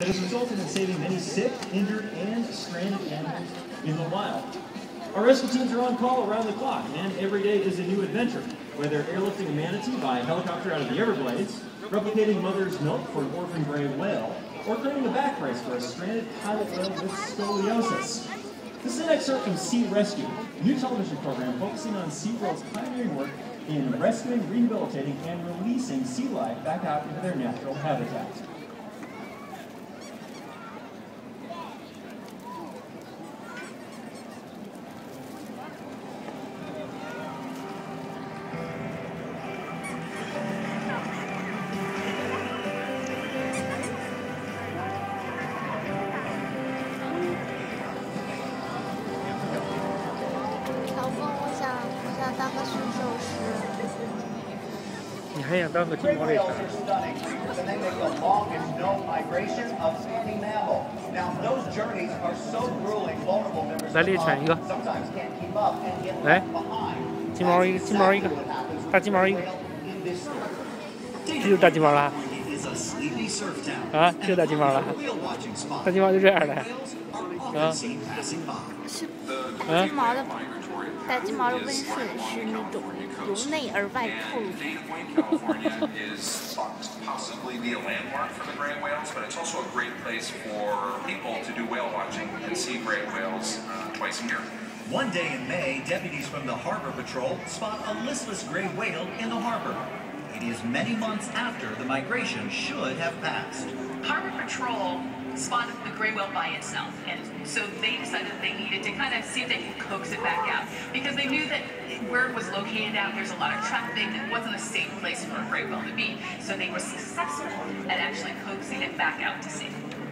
that has resulted in saving many sick, injured, and stranded animals in the wild. Our rescue teams are on call around the clock, and every day is a new adventure. Whether airlifting a manatee by helicopter out of the Everglades, replicating mother's milk for an orphan gray whale, or creating a back brace for a stranded pilot whale with scoliosis. This is an excerpt from Sea Rescue, a new television program focusing on SeaWorld's pioneering work in rescuing, rehabilitating, and releasing sea life back out into their natural habitat. 你还想当个金毛猎犬？来猎犬一个，来，金毛一个，金毛一个，大金毛一个，这就是大金毛了。啊，这大金毛了，大金毛就这样的。啊。是金毛的。 大金毛的温顺是那种由内而外透露。Possibly be a landmark for the gray whales, but it's also a great place for people to do whale watching and see gray whales twice a year. One day in May, deputies from the Harbor Patrol spot a listless gray whale in the harbor. It is many months after the migration should have passed. Harbor Patrol spotted the gray whale by itself, and so they decided they needed to kind of see if they could coax it back out, because they knew that where it was located out, there's a lot of traffic, and it wasn't a safe place for a gray whale to be. So they were successful at actually coaxing it back out to sea.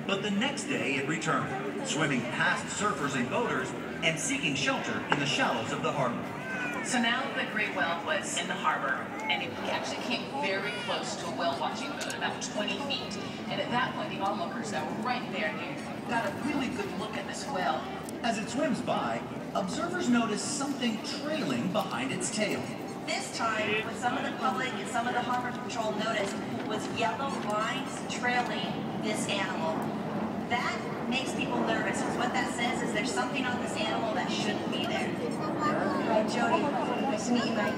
But the next day it returned, swimming past surfers and boaters and seeking shelter in the shallows of the harbor. So now the gray whale was in the harbor, and it actually came very close to a whale watching boat, about 20 feet. And at that point, the onlookers that were right there, they got a really good look at this whale. As it swims by, observers notice something trailing behind its tail. This time, what some of the public and some of the Harbor Patrol noticed was yellow lines trailing this animal. That makes people nervous, because what that says is there's something on this animal that shouldn't be there. Hi, Jody. Nice to meet you, Mike.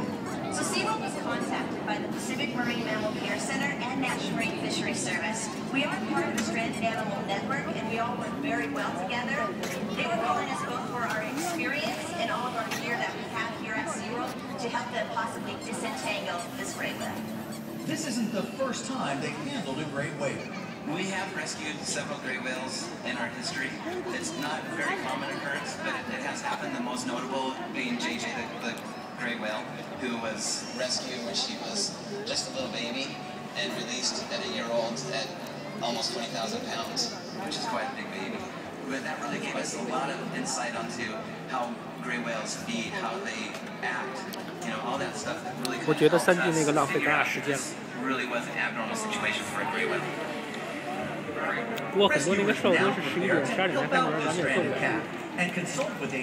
So SeaWorld was contacted by the Pacific Marine Mammal Care Center and National Marine Fisheries Service. We are part of the Stranded Animal Network, and we all work very well together. They were calling us both for our experience and all of our gear that we have here at SeaWorld to help them possibly disentangle this gray whale. This isn't the first time they've handled a gray whale. We have rescued several gray whales in our history. It's not a very common occurrence, but it has happened. The most notable being JJ, the gray whale, who was rescued when she was just a little baby and released at a year old at almost 20,000 pounds, which is quite a big baby. But that really gave us a lot of insight onto how gray whales feed, how they act, you know, all that stuff that really kind of helped us figure out if this really was an abnormal situation for a gray whale. 不过很多那个兽都是11点、12点才开门，咱们也做不了。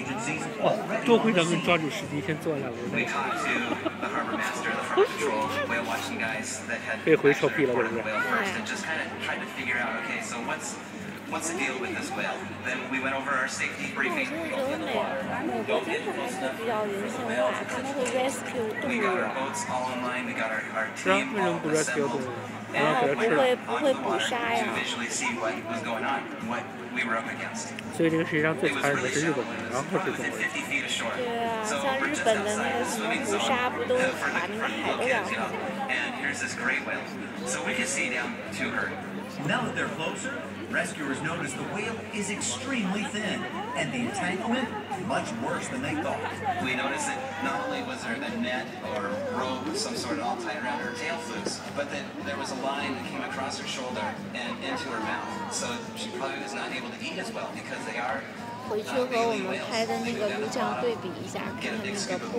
多亏咱们抓住时机，先做下来。这回臭屁了，对不对？ What's the deal with this whale? Then we went over our safety briefing. We got our boats all online. We got our team all assembled. And we were to visually see what was going on, what we were up against. 所以这个世界上最残忍的是日本人，然后是中国人。对啊，像日本的那个什么捕杀，不都把那个海都养上了？ And here's this gray whale, so we could see down to her. Now that they're closer, rescuers notice the whale is extremely thin, and the entanglement much worse than they thought. We noticed that not only was there a net or rope of some sort all tied around her tail flukes, but that there was a line that came across her shoulder and into her mouth. So she probably was not able to eat as well because they are 回去和我们拍的那个录像对比一下，看看那个不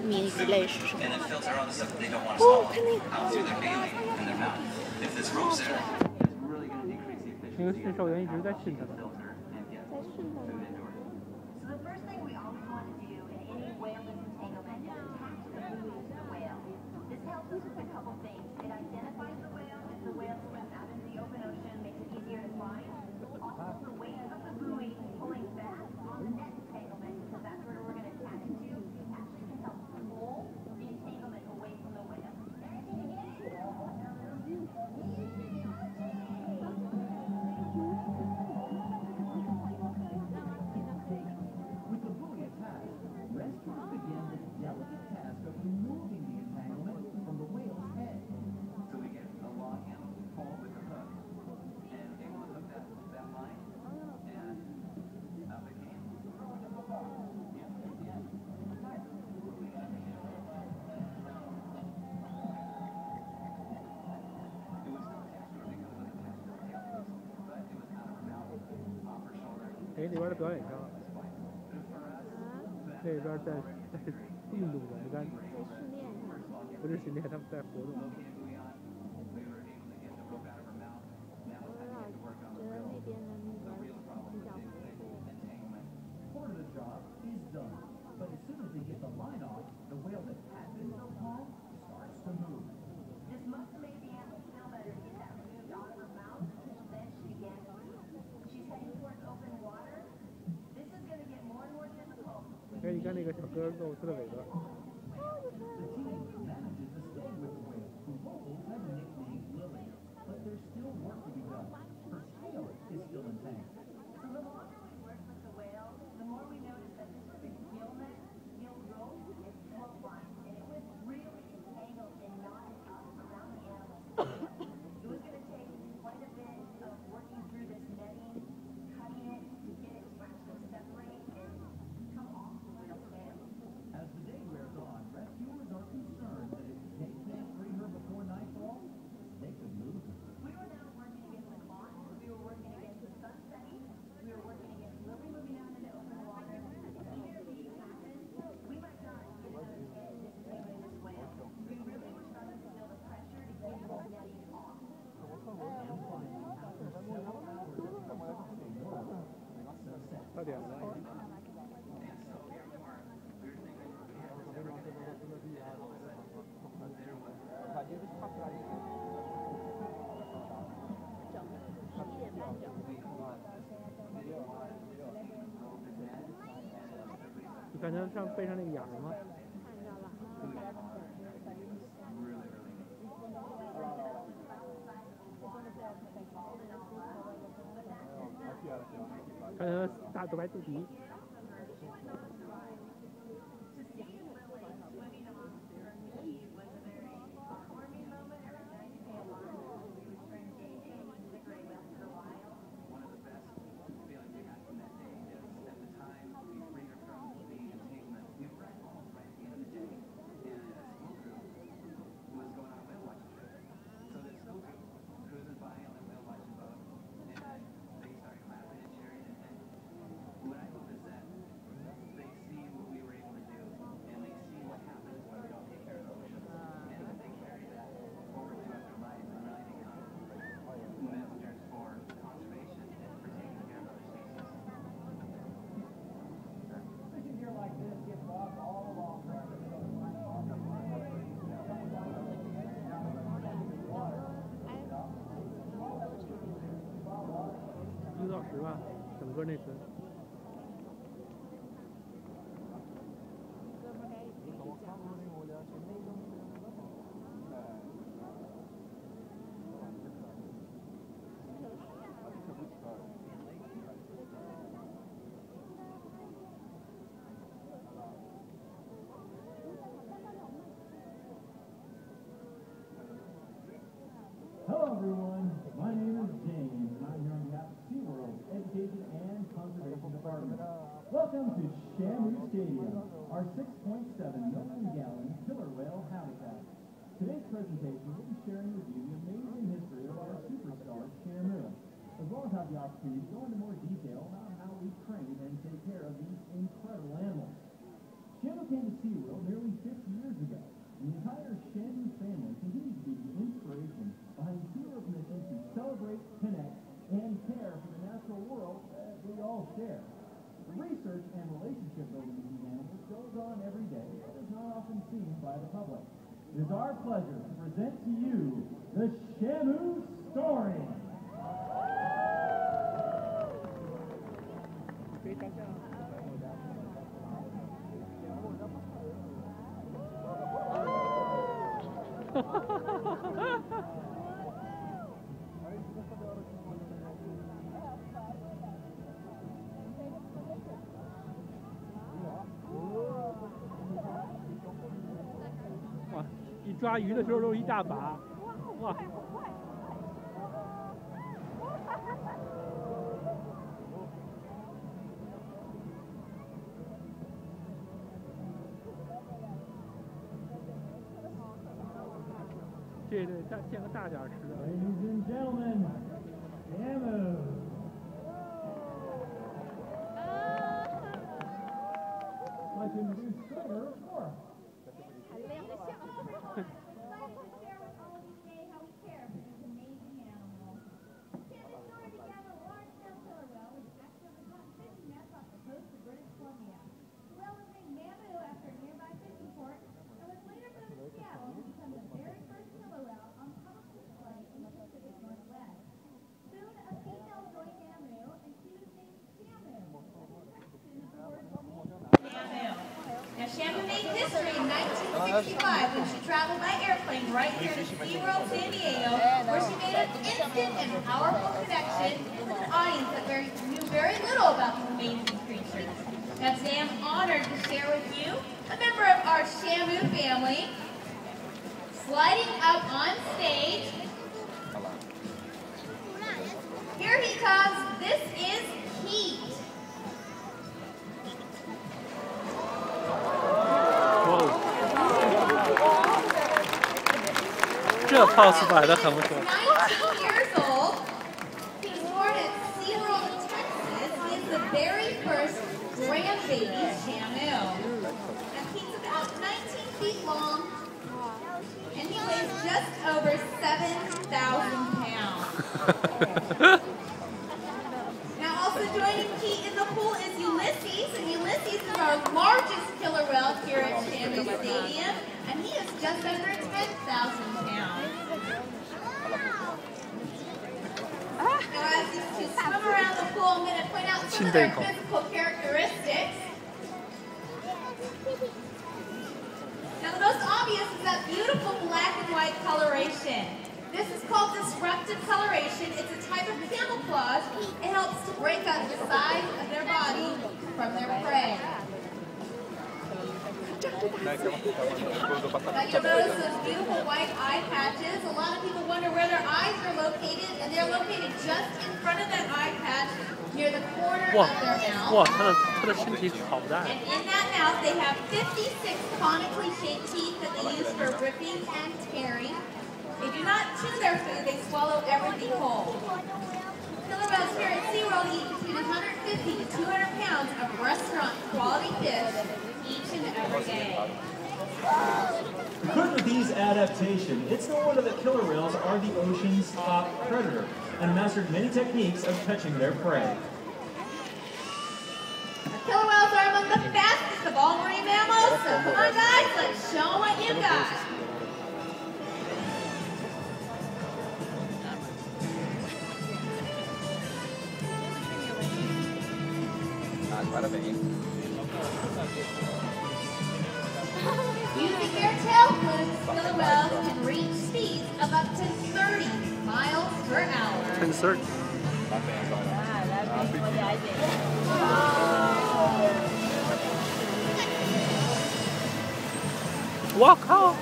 明鱼类是什么。哦，看那个。 那个驯兽员一直在训它们。This helps with a couple things. It identifies the whale if the whale swims out into the open ocean, makes it easier to 那边的表演上，那边在运动的，你看，训练一下。不是训练，他们在活动。觉得那边的那个比较不错。 Part of the job is done, but as soon as they get the line off, the whale that had been so calm starts to move. This must have made the animal feel better to get that removed out of her mouth, then she began to move. She's heading towards open water. This is going to get more and more difficult. 哎，你看那个小哥露出了尾巴。 The team manages to stay with the whale, who locals have nicknamed Lily, but there's still work to be done. Her tail is still intact. So the longer we work with the whale, the more we notice that this was a gill net, gill rope, and float line, and it was really tangled and knotted up around the animal. It was going to take quite a bit of working through this netting, cutting it to get it to actually separate and come off the whale's tail. As the day wears on, rescuers are concerned that if they can't free her before nightfall, they could lose her. We were now working against the clock. We were working against the sun setting. We were working against Lily moving out into open water. If either of these happened, we might not get another chance at disentangling this whale. We really were starting to feel the pressure to get this netting off. And finally, after several hours of exhausting work, sunset. 到点了。 你看它上背上那个眼儿吗？看到了。看它大白肚皮。 One of the best feelings we had from that day is at the time we freed her from the entanglement, we were at home right at the end of the day, and a school group was going on a whale watching trip. So the school group cruising by on their whale watching boat, and they started clapping and cheering, and what I hope is that they see what we were able to do, and they see what happens when we don't take care of the oceans, and that they carry that over to other lives and really become messengers for conservation and for taking care of other species. Fishing gear like this gets lost all along the water. 1个小时吧，整个那次。哥们儿该继续讲了。Hello everyone, my name is James and I'm here on behalf of SeaWorld Education and Conservation Department. Welcome to Shamu Stadium, our 6.7 million gallon killer whale habitat. Today's presentation will be sharing with you the amazing history of our superstar Shamu, as well as have the opportunity to go into more detail about how we train and take care of these incredible animals. Shamu came to SeaWorld nearly 50 years ago. The entire Shamu family continues to be the inspiration behind SeaWorld's mission to celebrate, connect, and care for the natural world that we all share. The research and relationship building with these animals goes on every day and is not often seen by the public. It is our pleasure to present to you the Shamu Story. 可以当下。哈哈哈哈哈！哇！一抓鱼的时候都一大把，哇！这对见个大点吃的。 Ladies and gentlemen, Shamu. 1965 when she traveled by airplane right here to SeaWorld San Diego, where she made an instant and powerful connection with an audience that knew very little about these amazing creatures. Now today I'm honored to share with you a member of our Shamu family. Sliding up on stage. Here he comes. This is Heat. 这 pose 摆得很不错。 19 years old. He was born at SeaWorld, Texas. He is the very first grandbaby Shamu. And he's about 19 feet long, and he weighs just over 7,000 pounds. Now also joining Pete in the pool is Ulysses, and Ulysses is our largest killer whale here at Shamu Stadium, and he is just under 10,000 pounds. Now as these two swim around the pool, I'm going to point out some of their physical characteristics. Now the most obvious is that beautiful black and white coloration. This is called disruptive coloration. It's a type of camouflage. It helps to break up the size of their body from their prey. Now you'll notice those beautiful white eye patches. A lot of people wonder where their eyes are located, and they're located just in front of that eye patch near the corner of their mouth. 哇，它的身体好大。 And in that mouth, they have 56 conically shaped teeth that they use for ripping and tearing. They do not chew their food, they swallow everything whole. Killer whales here at SeaWorld eat between 150 to 200 pounds of restaurant quality fish each and every day. Equipped with these adaptations, it's no wonder that killer whales are the ocean's top predator and mastered many techniques of catching their prey. Killer whales are among the fastest of all marine mammals, so come on guys, let's show them what you got. Using their tail flukes, killer whales can reach speeds of up to 30 miles per hour. 10-30。 我靠！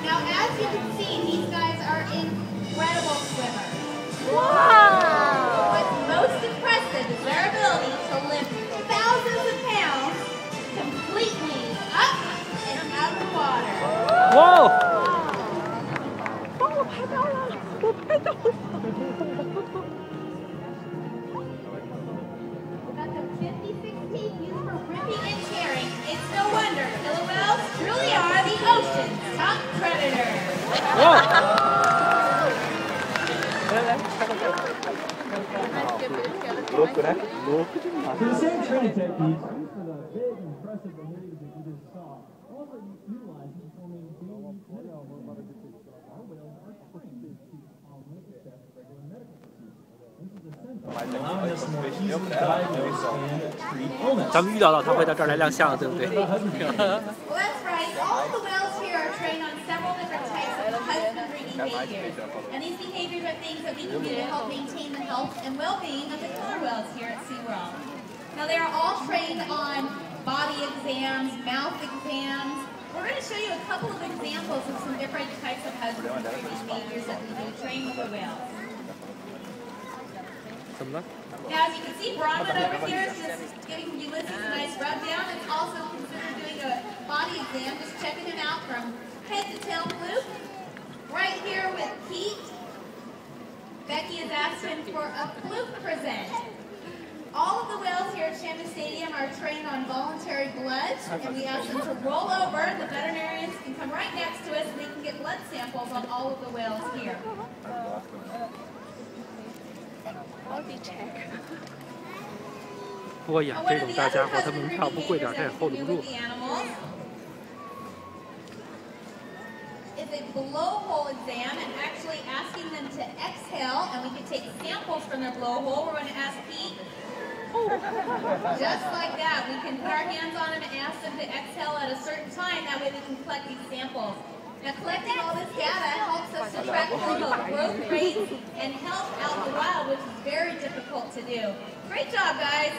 Now, as you can see, these guys are incredible swimmers. Wow! What's most impressive is their ability to lift thousands of pounds completely up and out of the water. 哇！ About the 56 teeth used for ripping and tearing, it's no wonder killer whales truly are the ocean's top predator. For the same training techniques used for the big, impressive behaviors that you just saw, also utilized in performing daily medical procedures. Our whales are trained to access regular medical procedures. This is essential, allowing us to more easily diagnose and treat illness. 咱们预料到他会到这儿来亮相了，对不对？ Well, that's right. All the whales here are trained on several different types of husbandry behaviors. And these behaviors are things that we can do to help maintain the health and well-being of the killer whales here at SeaWorld. Now, they are all trained on body exams, mouth exams. We're going to show you a couple of examples of some different types of husbandry behaviors that we do train with the whales. 怎么了？ Now, as you can see, Bronwyn over here is just giving Ulysses a nice rub down. It's also considered doing a body exam, just checking him out from head to tail fluke. Right here with Pete, Becky has asked him for a fluke present. All of the whales here at Shamu Stadium are trained on voluntary blood, and we ask them to roll over. The veterinarians can come right next to us, and they can get blood samples on all of the whales here. I'll be check. 不过养这种大家伙，他门票不贵点，他也 hold 不住。Is a blowhole exam and actually asking them to exhale, and we can take samples from their blowhole. We're going to ask Pete. Just like that, we can put our hands on them and ask them to exhale at a certain time. That way we can collect these samples. Now, collecting all this data helps us to track both growth rates and health out in the wild, which is very difficult to do. Great job, guys.